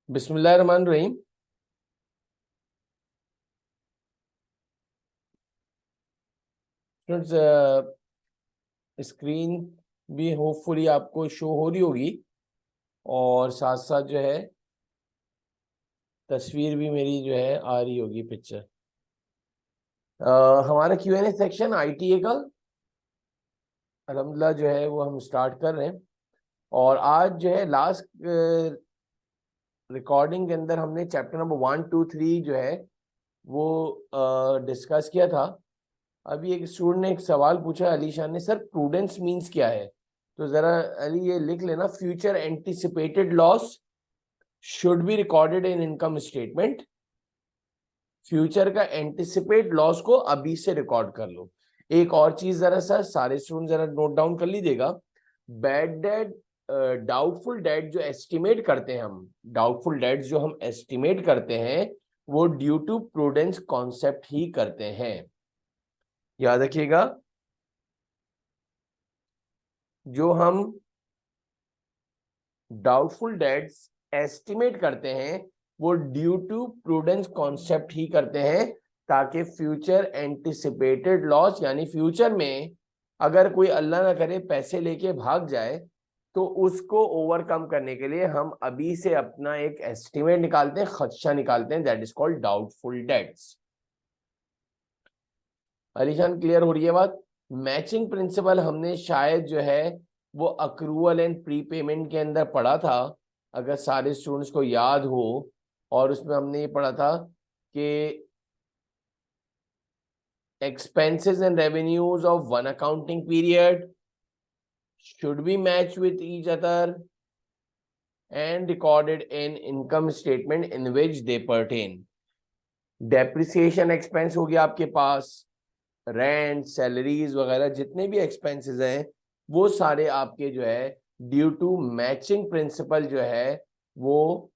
बिस्मिल्लाहिर्रहमानिर्रहीम। Students, screen भी hopefully आपको शो हो रही होगी और साथ साथ जो है तस्वीर भी मेरी जो है आ रही होगी पिक्चर। हमारा Q&A सेक्शन ITA का अल्हम्दुलिल्लाह जो है वो हम स्टार्ट कर रहे हैं। और आज जो है लास्ट रिकॉर्डिंग के अंदर हमने चैप्टर नंबर 1, 2, 3 जो है वो डिस्कस किया था। अभी एक स्टूडेंट ने एक सवाल पूछा अलीशान ने, सर प्रूडेंस मीन्स क्या है? तो जरा अली ये लिख लेना, future anticipated loss should be recorded in income statement. Future का एंटिसिपेट लॉस को अभी से रिकॉर्ड कर लो। एक और चीज जरा सर सारे स्टूडेंट जरा नोट डाउन कर लीजिएगा, बैड डेट डाउटफुल डेट जो एस्टिमेट करते हैं हम, डाउटफुल डेट जो हम एस्टिमेट करते हैं वो ड्यू टू प्रूडेंस कॉन्सेप्ट ही करते हैं, याद रखिएगा। जो हम डाउटफुल डेट्स एस्टिमेट करते हैं वो ड्यू टू प्रूडेंस कॉन्सेप्ट ही करते हैं, ताकि फ्यूचर एंटिसिपेटेड लॉस यानी फ्यूचर में अगर कोई अल्लाह ना करे पैसे लेके भाग जाए तो उसको ओवरकम करने के लिए हम अभी से अपना एक एस्टिमेट निकालते हैं, खदशा निकालते हैं, that is called doubtful debts. Alishan clear हो रही है बात? मैचिंग प्रिंसिपल हमने शायद जो है वो अक्रूवल एंड प्रीपेमेंट के अंदर पढ़ा था, अगर सारे स्टूडेंट्स को याद हो। और उसमें हमने ये पढ़ा था कि expenses and revenues of one accounting period should be matched with each other and recorded in income statement in which they pertain. Depreciation expense हो गया आपके पास, रेंट सैलरीज वगैरह जितने भी एक्सपेंसेस हैं वो सारे आपके जो है ड्यू टू मैचिंग प्रिंसिपल जो है वो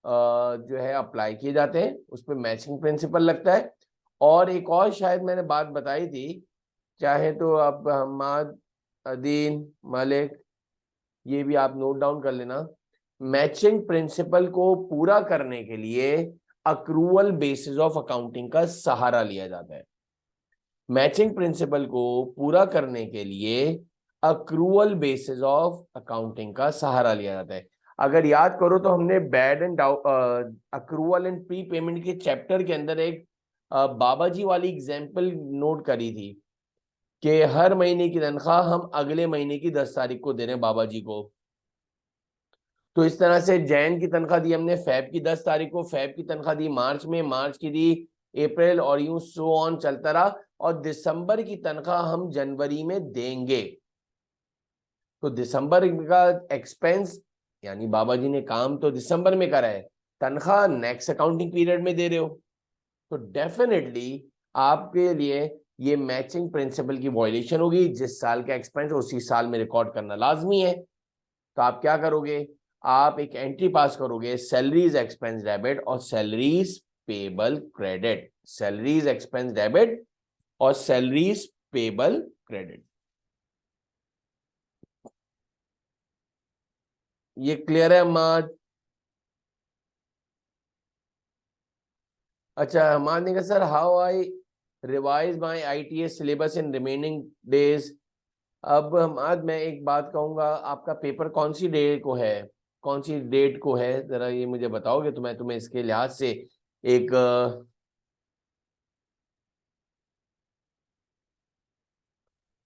जो है अप्लाई किए जाते हैं, उस पर मैचिंग प्रिंसिपल लगता है। और एक और शायद मैंने बात बताई थी, चाहे तो आप हमाद अदीन मलिक ये भी आप नोट डाउन कर लेना। मैचिंग प्रिंसिपल को पूरा करने के लिए अक्रूवल बेसिस ऑफ अकाउंटिंग का सहारा लिया जाता है। मैचिंग प्रिंसिपल को पूरा करने के लिए अक्रूवल बेसिस ऑफ अकाउंटिंग का सहारा लिया जाता है। अगर याद करो तो हमने bad and accrual and pre payment के चैप्टर के अंदर एक बाबा जी वाली एग्जांपल नोट करी थी कि हर महीने की तनख्वाह हम अगले महीने की 10 तारीख को दे रहे हैं बाबा जी को। तो इस तरह से जैन की तनख्वाह दी हमने फेब की 10 तारीख को, फेब की तनख्वाह दी मार्च में, मार्च की दी अप्रैल, और यूं सो ऑन चलता रहा। और दिसंबर की तनख्वाह हम जनवरी में देंगे। तो दिसंबर का एक्सपेंस यानी बाबा जी ने काम तो दिसंबर में करा है, तनख्वाह नेक्स्ट अकाउंटिंग पीरियड में दे रहे हो, तो डेफिनेटली आपके लिए ये मैचिंग प्रिंसिपल की वॉयलेशन होगी। जिस साल का एक्सपेंस उसी साल में रिकॉर्ड करना लाजमी है। तो आप क्या करोगे, आप एक एंट्री पास करोगे, सैलरीज एक्सपेंस डेबिट और salaries payable credit, salaries expense debit और सैलरीज पेबल क्रेडिट। ये क्लियर है हमाद? अच्छा, हमाद ने कहा sir how I revise my ITA syllabus in remaining days. अब हमाद मैं एक बात कहूंगा, आपका पेपर कौन सी डेट को है, कौन सी डेट को है, जरा ये मुझे बताओगे तो मैं तुम्हें इसके लिहाज से एक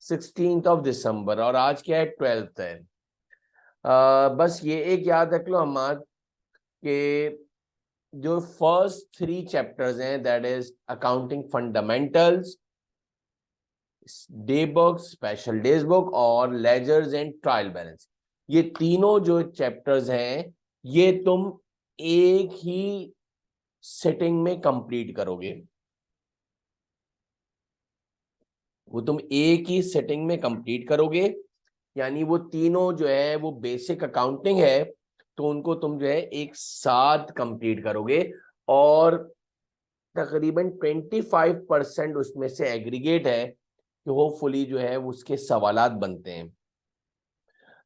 16 दिसंबर, और आज क्या है 12 है। बस ये एक याद रख लो हमाद कि जो फर्स्ट 3 चैप्टर्स हैं that is accounting fundamentals, day book, special days book और लेजर्स एंड ट्रायल बैलेंस, ये तीनों जो चैप्टर्स हैं ये तुम एक ही सिटिंग में कंप्लीट करोगे, वो तुम एक ही सिटिंग में कंप्लीट करोगे। यानी वो तीनों जो है वो बेसिक अकाउंटिंग है, तो उनको तुम जो है एक साथ कंप्लीट करोगे। और तकरीबन 25% उसमें से एग्रीगेट है कि होपफुली जो है उसके सवालात बनते हैं।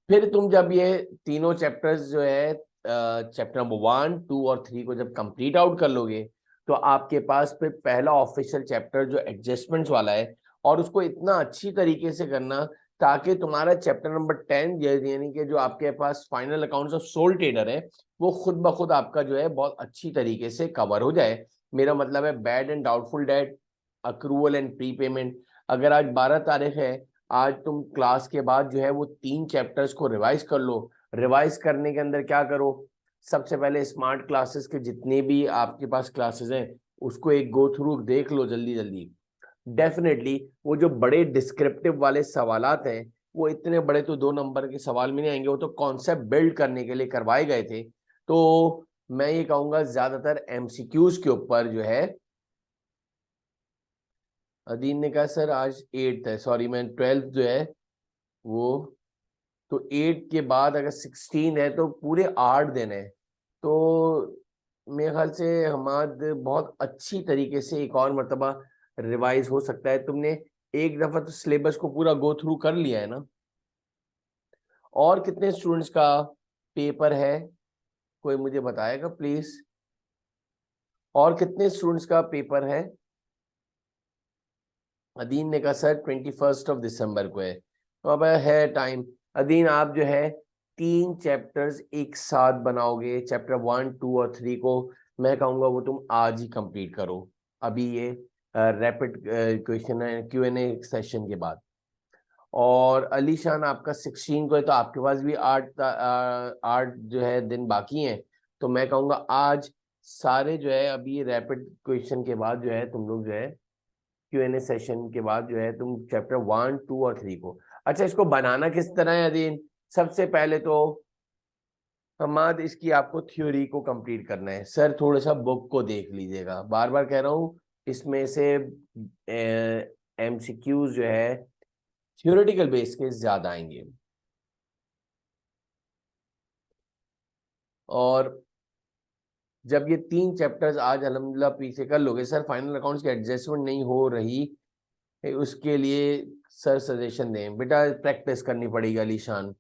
फिर तुम जब ये तीनों चैप्टर्स जो है चैप्टर नंबर 1, 2 और 3 को जब कंप्लीट आउट कर लोगे तो आपके पास फिर पहला ऑफिशियल चैप्टर जो एडजस्टमेंट्स वाला है, और उसको इतना अच्छी तरीके से करना ताकि तुम्हारा चैप्टर नंबर 10 यानी कि जो आपके पास final accounts of sole trader है वो खुद ब खुद आपका जो है बहुत अच्छी तरीके से कवर हो जाए। मेरा मतलब है bad and doubtful debt, accrual and pre payment. अगर आज 12 तारीख है, आज तुम क्लास के बाद जो है वो 3 चैप्टर्स को रिवाइज कर लो। रिवाइज करने के अंदर क्या करो, सबसे पहले स्मार्ट क्लासेस के जितने भी आपके पास क्लासेस हैं उसको एक गो थ्रू देख लो जल्दी जल्दी। डेफिनेटली वो जो बड़े डिस्क्रिप्टिव वाले सवालात हैं वो इतने बड़े तो 2 नंबर के सवाल में नहीं आएंगे, वो तो कॉन्सेप्ट बिल्ड करने के लिए करवाए गए थे। तो मैं ये कहूंगा ज्यादातर एमसीक्यूज के ऊपर जो है, अदीन ने कहा सर आज 8th है, सॉरी मैं 12th जो है वो, तो 8 के बाद अगर 16 है तो पूरे 8 दिन है। तो मेरे ख्याल से हमाद बहुत अच्छी तरीके से एक और मर्तबा रिवाइज हो सकता है। तुमने एक दफा तो सिलेबस को पूरा गो थ्रू कर लिया है ना? और कितने स्टूडेंट्स का पेपर है, कोई मुझे बताएगा प्लीज? और कितने स्टूडेंट्स का पेपर है? अदीन ने कहा सर 21 दिसंबर को है, तो अब है टाइम। अदीन आप जो है 3 चैप्टर्स एक साथ बनाओगे, चैप्टर 1, 2 और 3 को मैं कहूंगा वो तुम आज ही कंप्लीट करो, अभी ये रैपिड क्वेश्चन Q&A सेशन के बाद। और अलीशान आपका 16 को है, तो आपके पास भी 8 जो है दिन बाकी हैं। तो मैं कहूंगा आज सारे जो है अभी रैपिड क्वेश्चन के बाद जो है तुम लोग जो है Q&A सेशन के बाद जो है तुम चैप्टर 1, 2 और 3 को। अच्छा, इसको बनाना किस तरह है अदीन? सबसे पहले तो हमाद इसकी आपको थ्योरी को कंप्लीट करना है। सर थोड़ा सा बुक को देख लीजिएगा, बार बार कह रहा हूँ, इसमें से एमसीक्यूज जो है थ्योरेटिकल बेस के ज्यादा आएंगे। और जब ये 3 चैप्टर्स आज अल्हम्दुलिल्लाह पीछे कर लोगे, सर फाइनल अकाउंट्स की एडजस्टमेंट नहीं हो रही उसके लिए सर सजेशन दें। बेटा प्रैक्टिस करनी पड़ेगी अलीशान,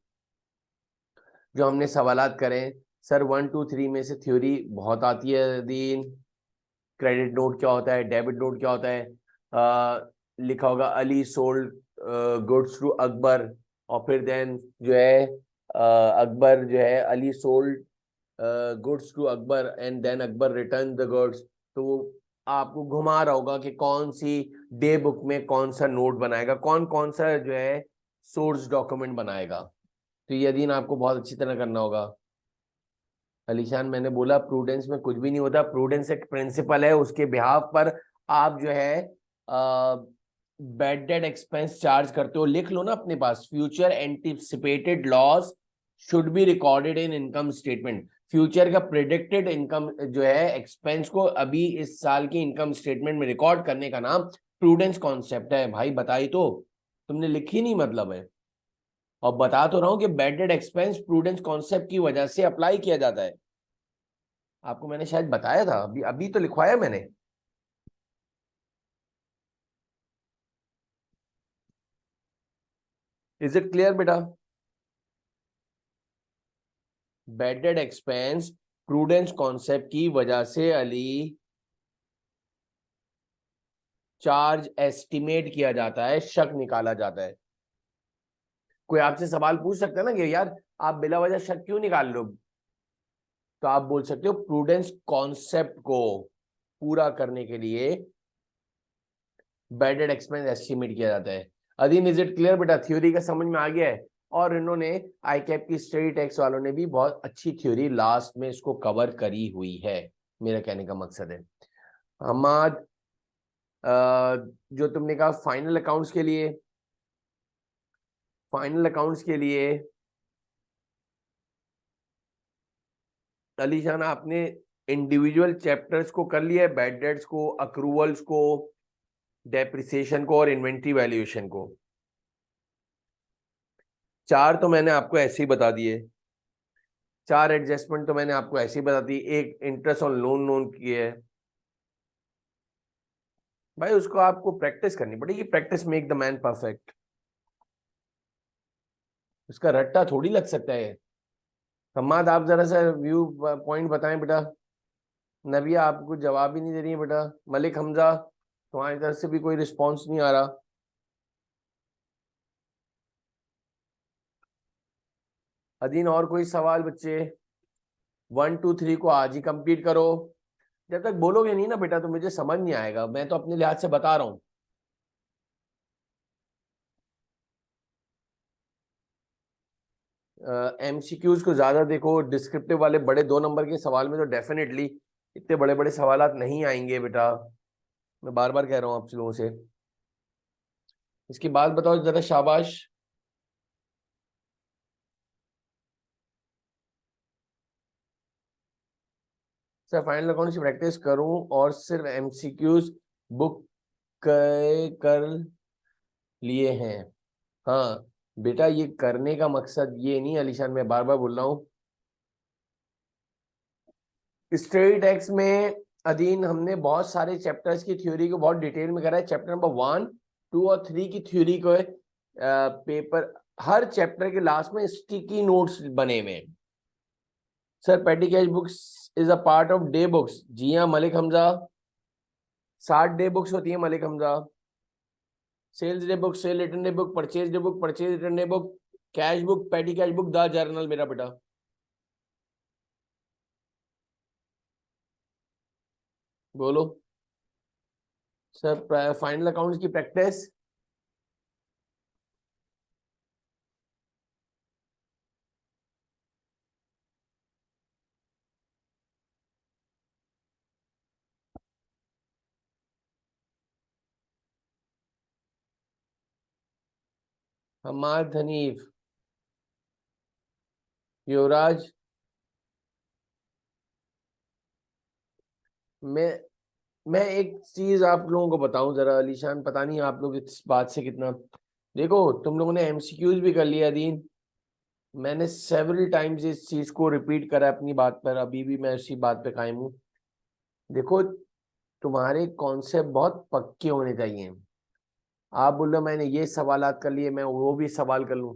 जो हमने सवालात करें सर 1, 2, 3 में से थ्योरी बहुत आती है दीन। क्रेडिट नोट क्या होता है, डेबिट नोट क्या होता है, लिखा होगा Ali sold goods to Akbar, और फिर देन जो है अकबर जो है Ali sold goods to Akbar and then Akbar return the goods. तो वो आपको घुमा रहा होगा कि कौन सी डे बुक में कौन सा नोट बनाएगा, कौन कौन सा जो है सोर्स डॉक्यूमेंट बनाएगा। तो ये दिन आपको बहुत अच्छी तरह करना होगा। अलीशान मैंने बोला प्रूडेंस में कुछ भी नहीं होता, प्रूडेंस एक प्रिंसिपल है, उसके बिहाफ पर आप जो है बैड डेट एक्सपेंस चार्ज करते हो। लिख लो ना अपने पास, future anticipated loss should be recorded in income statement. Future का प्रिडिक्टेड इनकम जो है एक्सपेंस को अभी इस साल की इनकम स्टेटमेंट में रिकॉर्ड करने का नाम प्रूडेंस कॉन्सेप्ट है। भाई बताई तो तुमने लिखी नहीं, मतलब है। और बता तो रहा हूं कि bad debt expense prudence concept की वजह से अप्लाई किया जाता है। आपको मैंने शायद बताया था, अभी अभी तो लिखवाया मैंने। इज इट क्लियर बेटा? Bad debt expense prudence concept की वजह से अली चार्ज एस्टिमेट किया जाता है, शक निकाला जाता है। कोई आपसे सवाल पूछ सकता है ना कि यार आप बिला वजह शक क्यों निकाल लो, तो आप बोल सकते हो प्रूडेंस कॉन्सेप्ट को पूरा करने के लिए बैड डेट एक्सपेंस एस्टिमेट किया जाता है। अदीन इज इट क्लियर बेटा? थ्योरी का समझ में आ गया है? और इन्होंने आई कैप की स्टडी टैक्स वालों ने भी बहुत अच्छी थ्योरी लास्ट में इसको कवर करी हुई है, मेरा कहने का मकसद है। हमाद जो तुमने कहा फाइनल अकाउंट्स के लिए अलीशान आपने इंडिविजुअल चैप्टर्स को कर लिया है, बैड डेट्स को, अक्रूवल्स को, डेप्रिसिएशन को और इन्वेंट्री वैल्यूएशन को। 4 तो मैंने आपको ऐसे ही बता दिए, 4 एडजस्टमेंट तो मैंने आपको ऐसे ही बता दी। एक इंटरेस्ट ऑन लोन नोन की है भाई, उसको आपको प्रैक्टिस करनी पड़ेगी, practice make the man perfect. उसका रट्टा थोड़ी लग सकता है। हम्माद आप जरा सा व्यू पॉइंट बताएं बेटा। नबिया आपको जवाब ही नहीं दे रही है बेटा। मलिक हमजा तुम्हारी तरफ से भी कोई रिस्पांस नहीं आ रहा। अदीन और कोई सवाल बच्चे? 1 2 3 को आज ही कंप्लीट करो। जब तक बोलोगे नहीं ना बेटा तो मुझे समझ नहीं आएगा। मैं तो अपने लिहाज से बता रहा हूँ। एमसीक्यूज को ज्यादा देखो। डिस्क्रिप्टिव वाले बड़े 2 नंबर के सवाल में तो डेफिनेटली इतने बड़े बड़े सवालात नहीं आएंगे बेटा। मैं बार बार कह रहा हूँ आप लोगों से। इसकी बात बताओ जरा शाबाश। सर फाइनल अकाउंट की प्रैक्टिस करूं और सिर्फ एमसीक्यूज बुक कर लिए हैं। हाँ बेटा ये करने का मकसद ये नहीं अलीशान, मैं बार बार बोल रहा हूँ। स्ट्रेट एक्स में अधीन हमने बहुत सारे चैप्टर्स की थ्योरी को बहुत डिटेल में करा है। चैप्टर नंबर 1 2 और 3 की थ्योरी को पेपर हर चैप्टर के लास्ट में स्टिकी नोट्स बने हुए हैं। Sir petty cash books is a part of day books. जी हाँ मलिक हमजा, 60 डे बुक्स होती है Malik Hamza. Sales day book, sale return day book, purchase day book, purchase return day book, cash book, petty cash book, the journal मेरा बेटा। बोलो sir final accounts की practice. Hamad Hanif, Yuvraj, मैं मैं एक चीज आप लोगों को बताऊं जरा अलीशान, पता नहीं आप लोग इस बात से कितना। देखो तुम लोगों ने एमसीक्यूज भी कर लिया दीन। मैंने सेवरल टाइम्स इस चीज को रिपीट करा अपनी बात पर, अभी भी मैं उसी बात पे कायम हूँ। देखो तुम्हारे कॉन्सेप्ट बहुत पक्के होने चाहिए। आप बोल रहे हो मैंने ये सवालात कर लिए मैं वो भी सवाल कर लूं।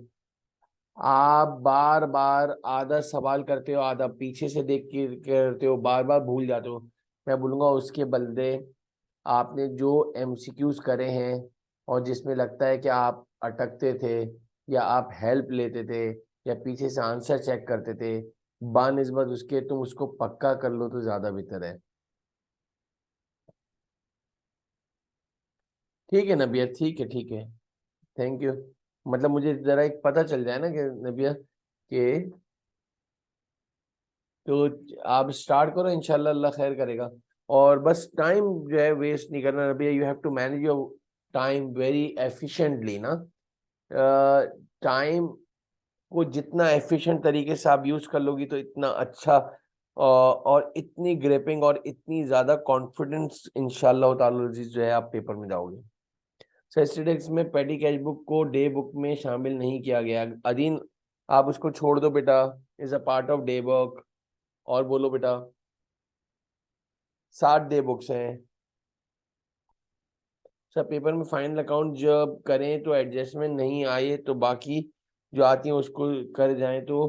आप बार बार आधा सवाल करते हो, आधा पीछे से देख के करते हो, बार बार भूल जाते हो। मैं बोलूंगा उसके बदले आपने जो एमसीक्यूज करे हैं और जिसमें लगता है कि आप अटकते थे या आप हेल्प लेते थे या पीछे से आंसर चेक करते थे, बानिस्बत उसके तुम उसको पक्का कर लो तो ज्यादा बेहतर है। ठीक है नबिया, ठीक है ठीक है। Thank you. मतलब मुझे जरा एक पता चल जाए ना कि नबिया कि तो आप स्टार्ट करो, इंशाल्लाह अल्लाह खैर करेगा। और बस टाइम जो है वेस्ट नहीं करना नबिया। You have to manage your time very efficiently ना। टाइम को जितना एफिशिएंट तरीके से आप यूज कर लोगी तो इतना अच्छा और इतनी ग्रेपिंग और इतनी ज्यादा कॉन्फिडेंस इंशाल्लाह ताला अज़ीज़ जो है आप पेपर में जाओगे। स्टैटिस्टिक्स में पेटी कैश बुक को डे बुक में शामिल नहीं किया गया अदीन। आप उसको छोड़ दो बेटा, is a part of day book. और बोलो बेटा। 60 डे बुक्स हैं। सब पेपर में फाइनल अकाउंट जब करें तो एडजस्टमेंट नहीं आए तो बाकी जो आती है उसको कर जाएं तो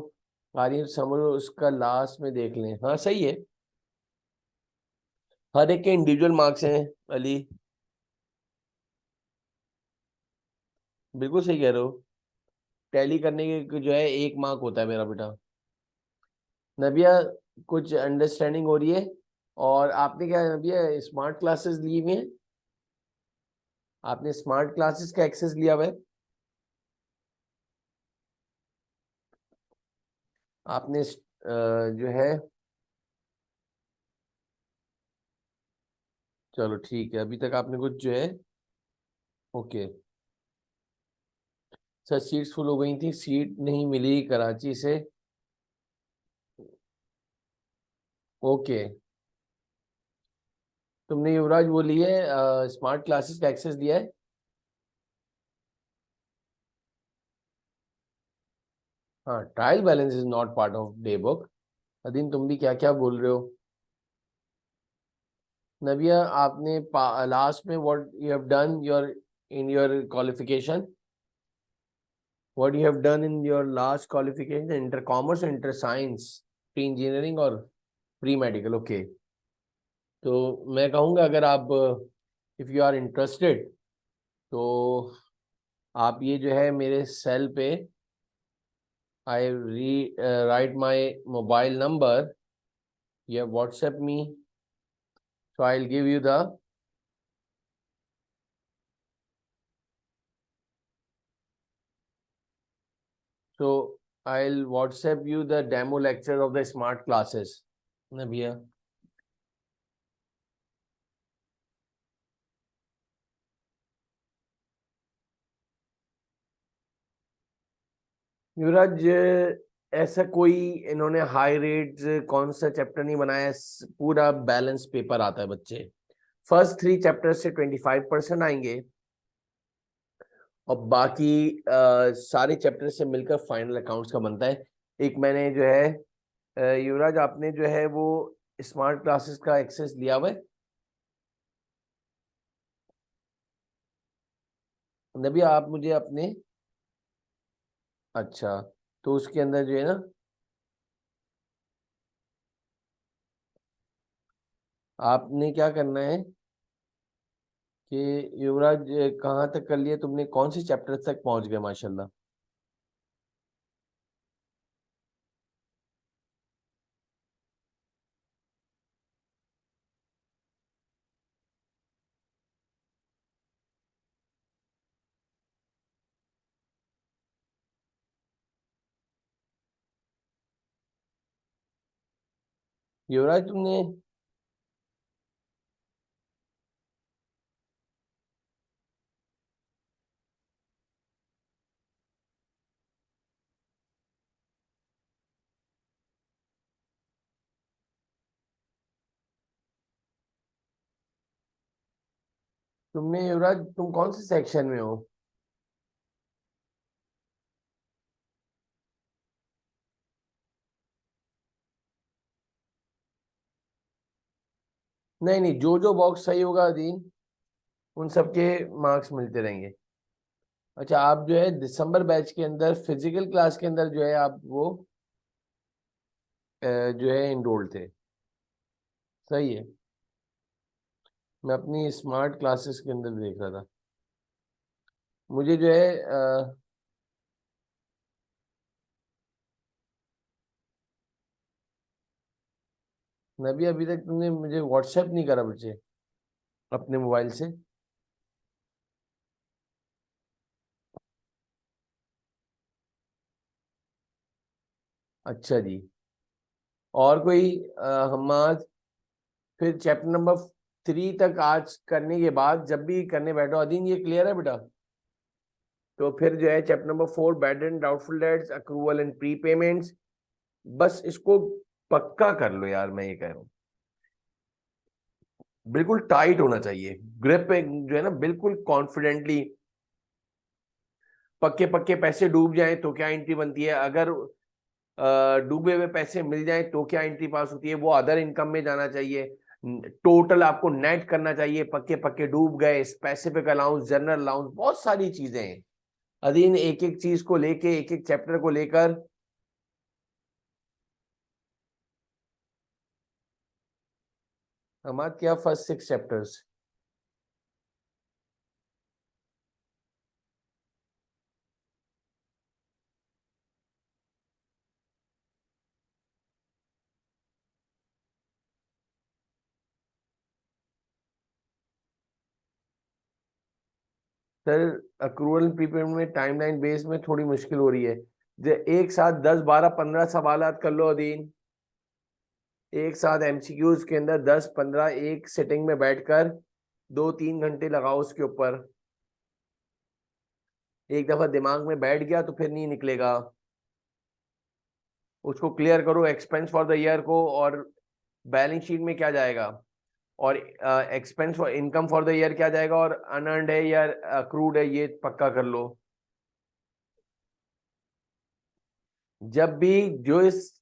आ रही है, समझो उसका लास्ट में देख लें। हाँ सही है। हर एक के इंडिविजुअल मार्क्स हैं अली। बिल्कुल सही कह रहे हो। टैली करने के जो है 1 मार्क होता है मेरा बेटा। नबिया कुछ अंडरस्टैंडिंग हो रही है? और आपने क्या नबिया स्मार्ट क्लासेस ली हुई हैं? आपने स्मार्ट क्लासेस का एक्सेस लिया हुआ है? आपने जो है, चलो ठीक है अभी तक आपने कुछ जो है ओके। सर सीट्स फुल हो गई थी, सीट नहीं मिली कराची से। ओके। तुमने युवराज वो ली है स्मार्ट क्लासेस का एक्सेस दिया है? हाँ trial balance is not part of day book. Adeen तुम भी क्या क्या बोल रहे हो। नबिया आपने लास्ट में what you have done your in your qualification. what you have done in your last qualification, inter commerce, inter science, pre engineering और pre medical. Okay. तो मैं कहूँगा अगर आप इफ यू आर इंटरेस्टेड तो आप ये जो है मेरे सेल पे I write my mobile number, you have WhatsApp me, so I'll give you the I'll WhatsApp you the demo lecture of the smart classes. ना भैया युवराज, ऐसा कोई इन्होंने हाई रेट कौन सा चैप्टर नहीं बनाया, पूरा बैलेंस पेपर आता है बच्चे। फर्स्ट 3 चैप्टर से 25% आएंगे और बाकी सारे चैप्टर से मिलकर फाइनल अकाउंट्स का बनता है। एक मैंने जो है युवराज, आपने जो है वो स्मार्ट क्लासेस का एक्सेस लिया हुआ है? नबी आप मुझे अपने, अच्छा, तो उसके अंदर जो है ना, आपने क्या करना है कि युवराज कहाँ तक कर लिया तुमने, कौन से चैप्टर तक पहुंच गए माशाल्लाह? युवराज तुमने, युवराज तुम कौन से सेक्शन में हो? नहीं नहीं, जो जो बॉक्स सही होगा अदीन, उन सबके मार्क्स मिलते रहेंगे। अच्छा, आप जो है दिसंबर बैच के अंदर फिजिकल क्लास के अंदर जो है आप वो जो है इनरोल्ड थे, सही है। मैं अपनी स्मार्ट क्लासेस के अंदर देख रहा था, मुझे जो है नबी अभी तक तुमने मुझे व्हाट्सएप नहीं करा बच्चे अपने मोबाइल से। अच्छा जी, और कोई हम आज फिर चैप्टर नंबर 3 तक आज करने के बाद जब भी करने बैठो अदीन, ये क्लियर है बेटा? तो फिर जो है chapter number 4 bad and doubtful debts, accrual and pre payments, बस इसको पक्का कर लो यार, मैं ये कह रहा हूँ। बिल्कुल टाइट होना चाहिए ग्रिप पे जो है ना, बिल्कुल कॉन्फिडेंटली। पक्के पक्के पैसे डूब जाएं तो क्या एंट्री बनती है, अगर डूबे हुए पैसे मिल जाएं तो क्या एंट्री पास होती है, वो अदर इनकम में जाना चाहिए। टोटल आपको नेट करना चाहिए, पक्के पक्के डूब गए, स्पेसिफिक अलाउंस, जनरल अलाउंस, बहुत सारी चीजें हैं अधीन, एक एक चीज को लेके, एक एक चैप्टर को लेकर। हमारे क्या first 6 chapters? Sir accrual prepayment में टाइमलाइन बेस में थोड़ी मुश्किल हो रही है। एक साथ 10 12 15 सवालात कर लो अधीन, एक साथ एमसीक्यूज के अंदर 10 15 एक सिटिंग में बैठकर 2 3 घंटे लगाओ उसके ऊपर। एक दफा दिमाग में बैठ गया तो फिर नहीं निकलेगा। उसको क्लियर करो, एक्सपेंस फॉर द ईयर को, और बैलेंस शीट में क्या जाएगा, और expense for income for the year क्या जाएगा, और अनअर्न्ड है या अक्रूड है, ये पक्का कर लो। जब भी जो इस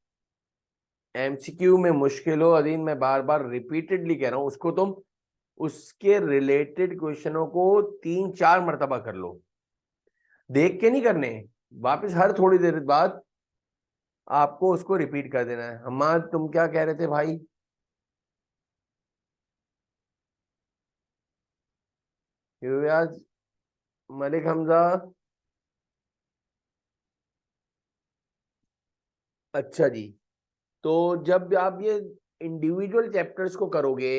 एमसीक्यू में मुश्किल हो अदीन, मैं बार बार रिपीटेडली कह रहा हूं, उसको तुम उसके रिलेटेड क्वेश्चनों को 3 4 मरतबा कर लो, देख के नहीं करने। वापस हर थोड़ी देर बाद आपको उसको रिपीट कर देना है। हमाद तुम क्या कह रहे थे भाई? युवराज, मलिक हमजा। अच्छा जी। तो जब आप ये इंडिविजुअल चैप्टर्स को करोगे,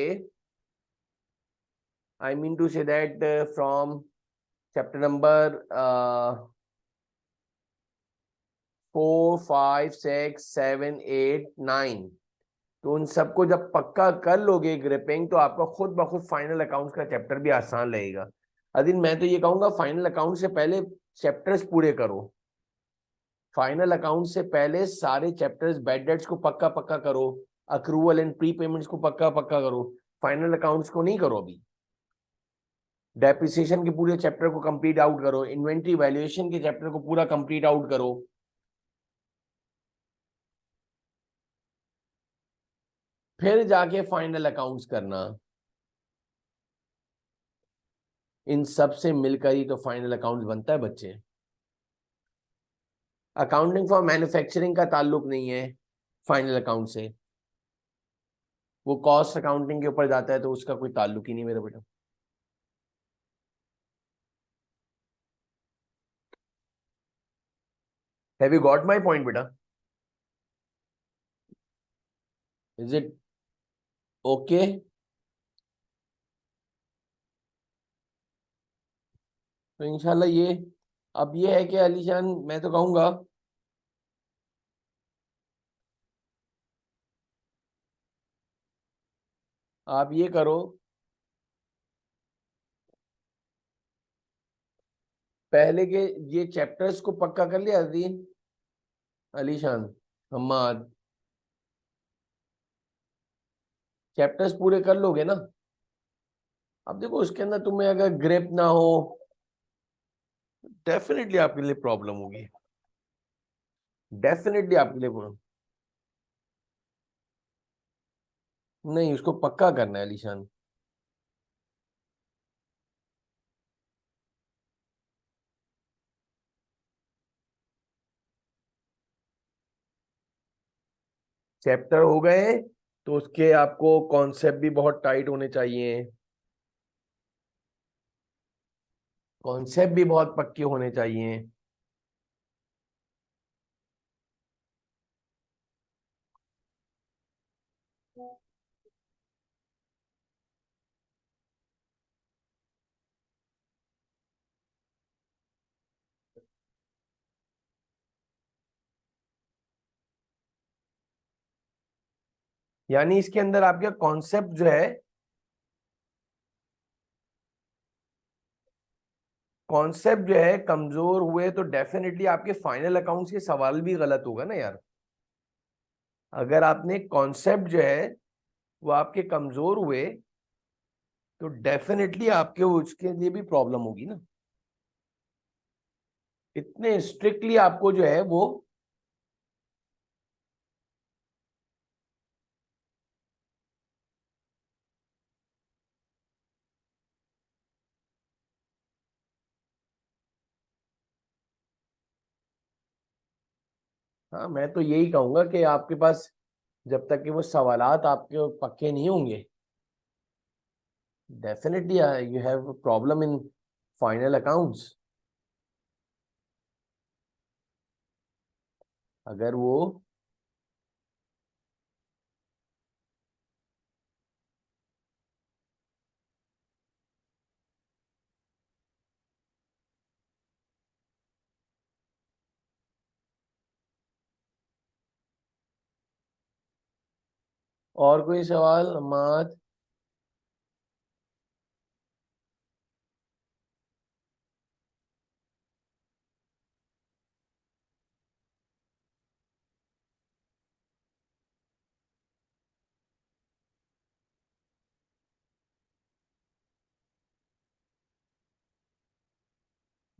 I mean to say that from chapter number 4, 5, 6, 7, 8, 9, तो उन सबको जब पक्का कर लोगे ग्रिपिंग, तो आपका खुद ब खुद फाइनल अकाउंट्स का चैप्टर भी आसान लगेगा। अदिन मैं तो ये कहूंगा फाइनल अकाउंट से पहले चैप्टर्स पूरे करो। फाइनल अकाउंट से पहले सारे चैप्टर्स, बैड डेट्स को पक्का पक्का करो, अक्रूवल एंड प्री पेमेंट्स को पक्का पक्का करो। फाइनल अकाउंट्स को नहीं करो अभी। डेप्रिसिएशन के पूरे चैप्टर को कंप्लीट आउट करो, इन्वेंट्री वैल्यूएशन के चैप्टर को पूरा कंप्लीट आउट करो। फिर जाके फाइनल अकाउंट्स करना। इन सब से मिलकर ही तो फाइनल अकाउंट्स बनता है बच्चे। अकाउंटिंग फॉर मैन्युफैक्चरिंग का ताल्लुक नहीं है फाइनल अकाउंट से, वो कॉस्ट अकाउंटिंग के ऊपर जाता है, तो उसका कोई ताल्लुक ही नहीं मेरे बेटा। Have you got my point बेटा? Is it okay? तो इंशाल्लाह ये, अब ये है कि अलीशान, मैं तो कहूंगा आप ये करो। पहले के ये चैप्टर्स को पक्का कर लिया अजीम, अलीशान, हम्माद, चैप्टर्स पूरे कर लोगे ना? अब देखो उसके अंदर तुम्हें अगर ग्रिप ना हो, डेफिनेटली आपके लिए प्रॉब्लम होगी। डेफिनेटली आपके लिए प्रॉब्लम। नहीं, उसको पक्का करना है अलीशान। चैप्टर हो गए तो उसके आपको कॉन्सेप्ट भी बहुत टाइट होने चाहिए, कॉन्सेप्ट भी बहुत पक्के होने चाहिए। यानी इसके अंदर आपका कॉन्सेप्ट जो है, कॉन्सेप्ट जो है कमजोर हुए तो डेफिनेटली आपके फाइनल अकाउंट्स के सवाल भी गलत होगा ना यार। अगर आपने कॉन्सेप्ट जो है वो आपके कमजोर हुए, तो डेफिनेटली आपके उसके लिए भी प्रॉब्लम होगी ना। इतने स्ट्रिक्टली आपको जो है वो, हाँ मैं तो यही कहूंगा कि आपके पास जब तक कि वो सवालात आपके पक्के नहीं होंगे, definitely you have problem in final accounts. अगर वो, और कोई सवाल अम्माद?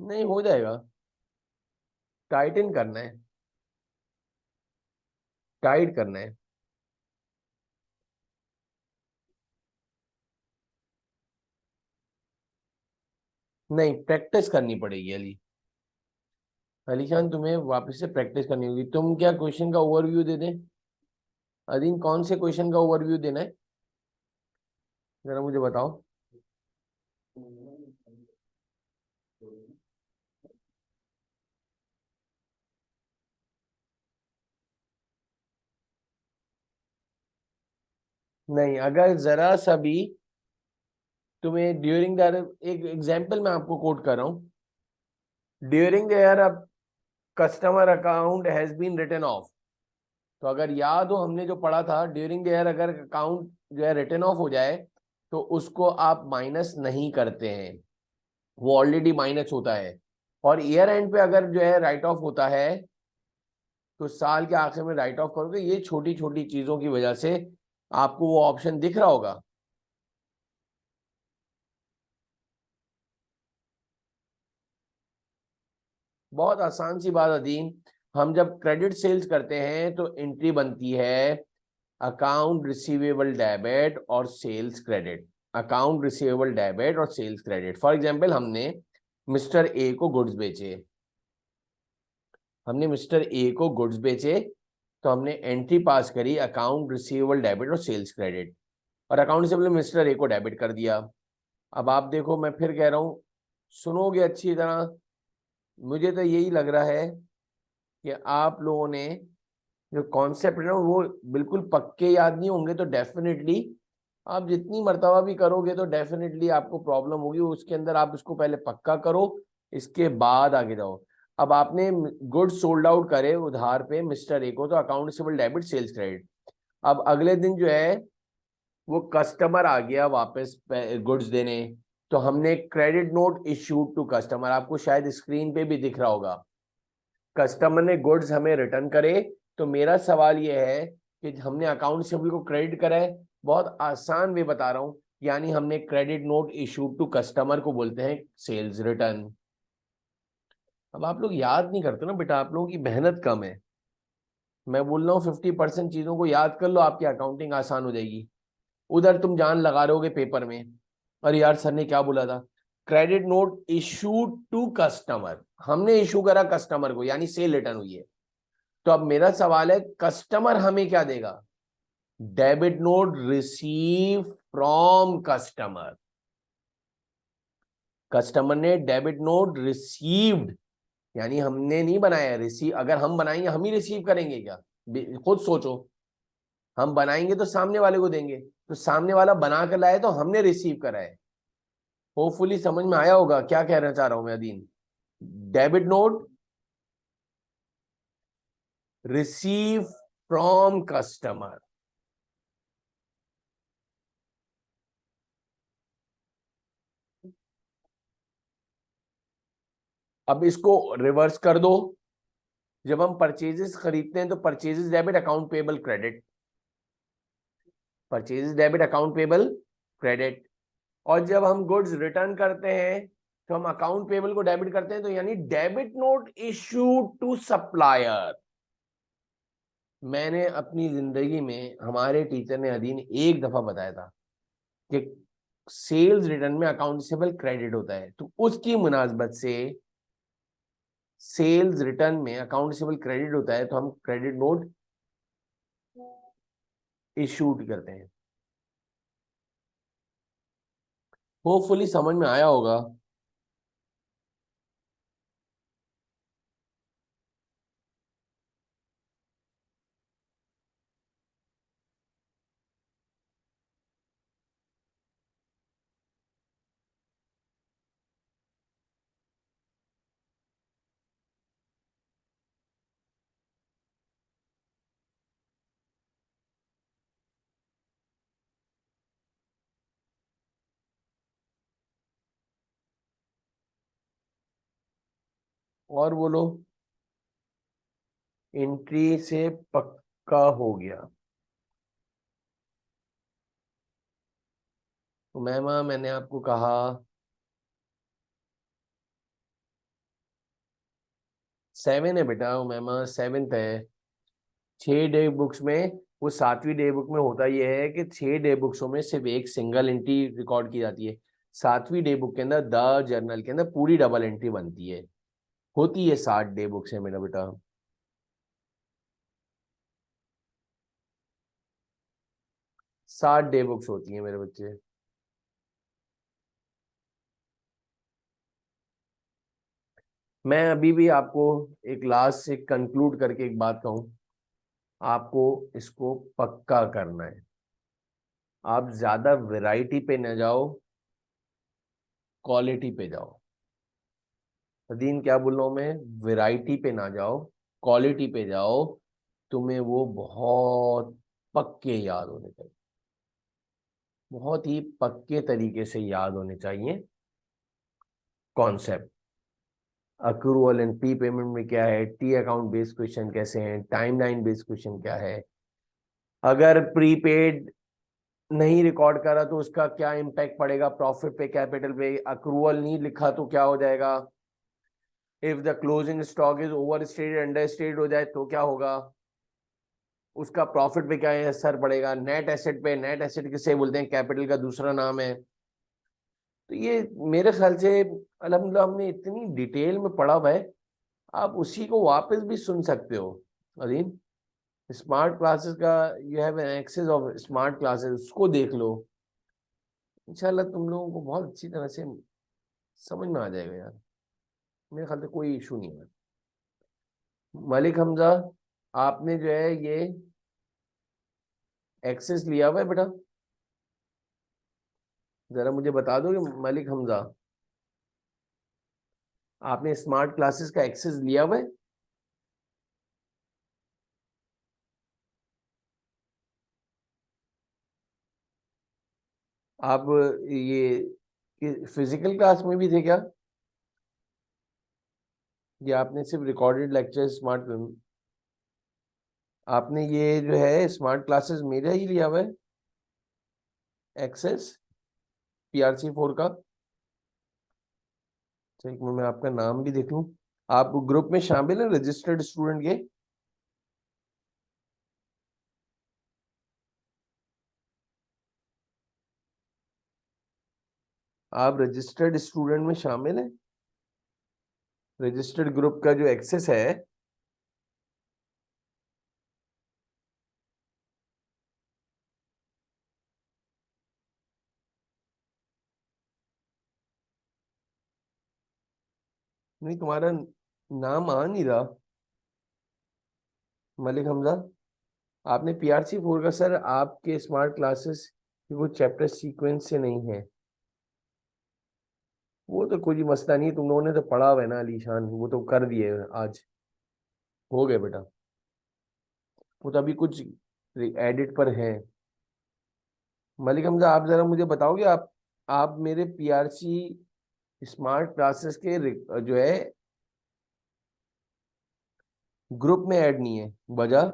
नहीं, हो जाएगा। टाइटन करना है, टाइट करना है। नहीं, प्रैक्टिस करनी पड़ेगी अली। अलीशान तुम्हें वापस से प्रैक्टिस करनी होगी। तुम क्या क्वेश्चन का ओवरव्यू दे दें? अदीन कौन से क्वेश्चन का ओवरव्यू देना है जरा मुझे बताओ। नहीं, अगर जरा सा भी तुम्हें ड्यूरिंग द, एक एग्जांपल मैं आपको कोट कर रहा हूँ, ड्यूरिंग द ईयर अब customer account has been written off. तो अगर याद हो हमने जो पढ़ा था, ड्यूरिंग द ईयर अगर अकाउंट जो है रिटन ऑफ हो जाए तो उसको आप माइनस नहीं करते हैं, वो ऑलरेडी माइनस होता है। और ईयर एंड पे अगर जो है राइट ऑफ होता है तो साल के आखिर में राइट ऑफ करोगे। ये छोटी छोटी चीजों की वजह से आपको वो ऑप्शन दिख रहा होगा। बहुत आसान सी बात अदीम, हम जब क्रेडिट सेल्स करते हैं तो एंट्री बनती है अकाउंट रिसीवेबल डेबिट और sales credit. Account receivable debit और सेल्स क्रेडिट। फॉर एग्जांपल हमने मिस्टर ए को गुड्स बेचे, हमने मिस्टर ए को गुड्स बेचे, तो हमने एंट्री पास करी अकाउंट रिसीवेबल डेबिट और सेल्स क्रेडिट, और अकाउंट रिसीवेबल मिस्टर ए को डेबिट कर दिया। अब आप देखो, मैं फिर कह रहा हूं, सुनोगे अच्छी तरह। मुझे तो यही लग रहा है कि आप लोगों ने जो कॉन्सेप्ट है ना वो बिल्कुल पक्के याद नहीं होंगे, तो डेफिनेटली आप जितनी मर्तबा भी करोगे तो डेफिनेटली आपको प्रॉब्लम होगी। उसके अंदर आप इसको पहले पक्का करो, इसके बाद आगे जाओ। अब आपने गुड्स सोल्ड आउट करे उधार पे मिस्टर ए को, तो account receivable debit sales credit. अब अगले दिन जो है वो कस्टमर आ गया वापस गुड्स देने, तो हमने credit note issued to customer, आपको शायद स्क्रीन पे भी दिख रहा होगा। कस्टमर ने गुड्स हमें रिटर्न करे, तो मेरा सवाल यह है कि हमने अकाउंट रिसीवेबल को क्रेडिट करा है। बहुत आसान वे बता रहा हूं, यानी हमने credit note issued to customer को बोलते हैं सेल्स रिटर्न। अब आप लोग याद नहीं करते ना बेटा, आप लोगों की मेहनत कम है। मैं बोल रहा हूँ 50% चीजों को याद कर लो, आपकी अकाउंटिंग आसान हो जाएगी। उधर तुम जान लगा रहोगे पेपर में, अरे यार सर ने क्या बोला था, credit note issued to customer, हमने इशू करा कस्टमर को, यानी सेल रिटर्न हुई है। तो अब मेरा सवाल है, कस्टमर हमें क्या देगा? Debit note receive from customer. Customer ने डेबिट नोट रिसीव्ड, यानी हमने नहीं बनाया, रिसीव। अगर हम बनाएंगे हम ही रिसीव करेंगे क्या? खुद सोचो, हम बनाएंगे तो सामने वाले को देंगे, तो सामने वाला बना कर लाए तो हमने रिसीव करा है। होपफुली समझ में आया होगा क्या कहना चाह रहा हूं मैं Adeen. Debit note receive from customer. अब इसको रिवर्स कर दो, जब हम परचेजेस खरीदते हैं तो purchases debit account payable credit, purchases debit account payable credit. और जब हम गुड्स रिटर्न करते हैं तो हम अकाउंट पेबल को डेबिट करते हैं, तो यानी debit note issued to supplier. मैंने अपनी जिंदगी में, हमारे टीचर ने अदीन एक दफा बताया था कि सेल्स रिटर्न में अकाउंट पेबल क्रेडिट होता है, तो उसकी मुनासबत से सेल्स रिटर्न में अकाउंट पेबल क्रेडिट होता है, तो हम क्रेडिट नोट इशूड करते हैं। होपफुली समझ में आया होगा। और बोलो, एंट्री से पक्का हो गया। तो मैंने आपको कहा 7 है बेटा, मैमा 7th है। 6 डे बुक्स में, वो 7वीं डे बुक में होता यह है कि 6 डे बुक्सों में सिर्फ एक सिंगल एंट्री रिकॉर्ड की जाती है। 7वीं डे बुक के अंदर द जर्नल के अंदर पूरी डबल एंट्री बनती है। होती है 60 डे बुक्स है मेरा बेटा। 60 डे बुक्स होती है मेरे बच्चे। मैं अभी भी आपको एक लास्ट से कंक्लूड करके एक बात कहूं, आपको इसको पक्का करना है। आप ज्यादा वैरायटी पे न जाओ, क्वालिटी पे जाओ। अदीन क्या बोल रहा हूं मैं? वैरायटी पे ना जाओ, क्वालिटी पे जाओ। तुम्हें वो बहुत पक्के याद होने चाहिए, बहुत ही पक्के तरीके से याद होने चाहिए। Concept, accrual and P payment में क्या है, टी अकाउंट बेस्ड क्वेश्चन कैसे हैं, टाइमलाइन बेस्ड क्वेश्चन क्या है, अगर प्रीपेड नहीं रिकॉर्ड करा तो उसका क्या इम्पैक्ट पड़ेगा प्रॉफिट पे, कैपिटल पे, अक्रूवल नहीं लिखा तो क्या हो जाएगा, if the closing stock is over stated under stated हो जाए तो क्या होगा, उसका प्रॉफिट पे क्या असर पड़ेगा, नेट एसेट पे, नेट एसेट किसे बोलते हैं, कैपिटल का दूसरा नाम है। तो ये मेरे ख्याल से अल्हम्दुलिल्लाह हमने इतनी डिटेल में पढ़ा हुआ है, आप उसी को वापस भी सुन सकते हो। अजीम, स्मार्ट क्लासेस का you have an access of smart classes, उसको देख लो। इंशाल्लाह तुम लोगों को बहुत अच्छी तरह से समझ में आ जाएगा यार। मेरे ख्याल से कोई इशू नहीं है। मलिक हमजा, आपने जो है ये एक्सेस लिया हुआ है बेटा? जरा मुझे बता दो कि मलिक हमजा, आपने स्मार्ट क्लासेस का एक्सेस लिया हुआ है? आप ये फिजिकल क्लास में भी थे क्या, या आपने सिर्फ रिकॉर्डेड लेक्चर स्मार्ट, आपने ये जो है स्मार्ट क्लासेस मेरा ही लिया हुआ है एक्सेस, PRC 4 का? अच्छा, एक मिनट मैं आपका नाम भी देख लूं। आप ग्रुप में शामिल हैं रजिस्टर्ड स्टूडेंट के? आप रजिस्टर्ड स्टूडेंट में शामिल हैं? रजिस्टर्ड ग्रुप का जो एक्सेस है, नहीं तुम्हारा नाम आ नहीं रहा मलिक हमजा। आपने PRC 4 का सर, आपके स्मार्ट क्लासेस वो चैप्टर सीक्वेंस से नहीं है। वो तो कोई मसला नहीं, तुम लोगों ने तो पढ़ा हुआ है ना अलीशान, वो तो कर दिए आज, हो गए बेटा। वो तो अभी कुछ एडिट पर है। मलिक हमजा, आप जरा मुझे बताओगे, आप मेरे PRC स्मार्ट क्लासेस के जो है ग्रुप में ऐड नहीं है, वजह?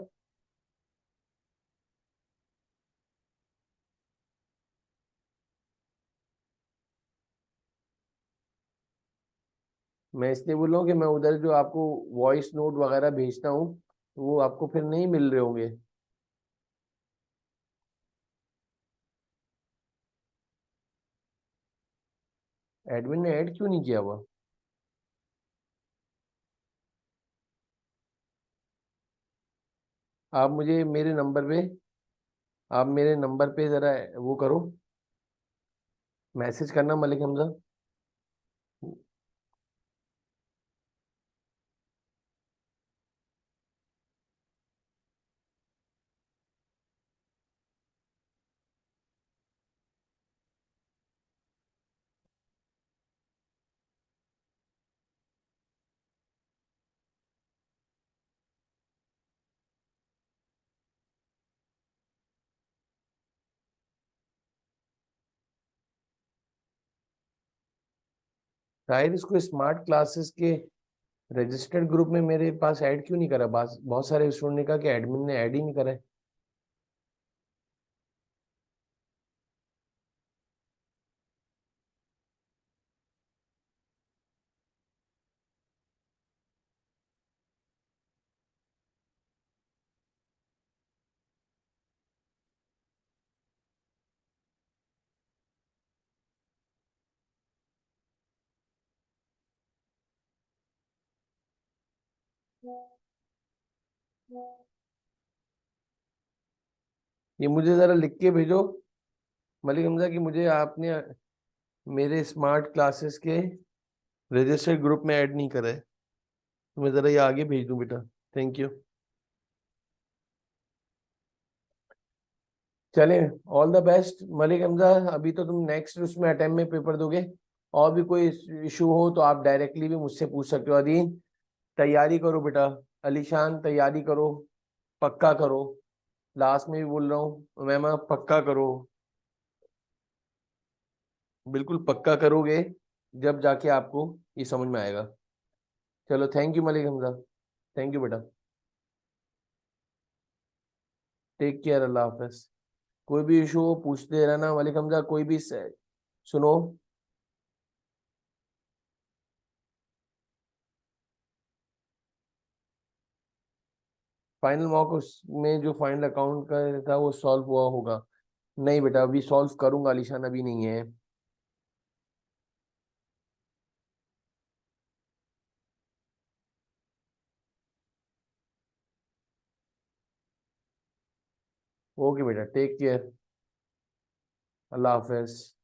मैं इसलिए बोल रहा हूँ कि मैं उधर जो आपको वॉइस नोट वगैरह भेजता हूँ, वो आपको फिर नहीं मिल रहे होंगे। एडमिन ने ऐड क्यों नहीं किया हुआ? आप मुझे मेरे नंबर पे, आप मेरे नंबर पे जरा वो करो, मैसेज करना मलिक हमजा। शायद इसको स्मार्ट क्लासेस के रजिस्टर्ड ग्रुप में मेरे पास ऐड क्यों नहीं करा, बस बहुत सारे स्टूडेंट ने कहा कि एडमिन ने ऐड ही नहीं करा है। ये मुझे जरा लिख के भेजो मलिक हमजा कि मुझे आपने मेरे स्मार्ट क्लासेस के रजिस्टर्ड ग्रुप में ऐड नहीं करा है। तो मैं जरा ये आगे भेज दूं बेटा। Thank you. चले, all the best Malik Hamza. अभी तो तुम नेक्स्ट उसमें अटेम्प्ट में पेपर दोगे। और भी कोई इशू हो तो आप डायरेक्टली भी मुझसे पूछ सकते हो। अदीन तैयारी करो बेटा। अलीशान तैयारी करो, पक्का करो। लास्ट में भी बोल रहा हूँ मैम, पक्का करो। बिल्कुल पक्का करोगे, जब जाके आपको ये समझ में आएगा। चलो thank you Malik Hamza. Thank you बेटा। टेक केयर, अल्लाह हाफिज। कोई भी इशू हो पूछते रहना मलिक हमजा। कोई भी सुनो, फाइनल मॉक में जो फाइनल अकाउंट का था वो सॉल्व हुआ होगा? नहीं बेटा, अभी सॉल्व करूंगा अलीशान, अभी नहीं है। ओके बेटा, टेक केयर, अल्लाह हाफिज।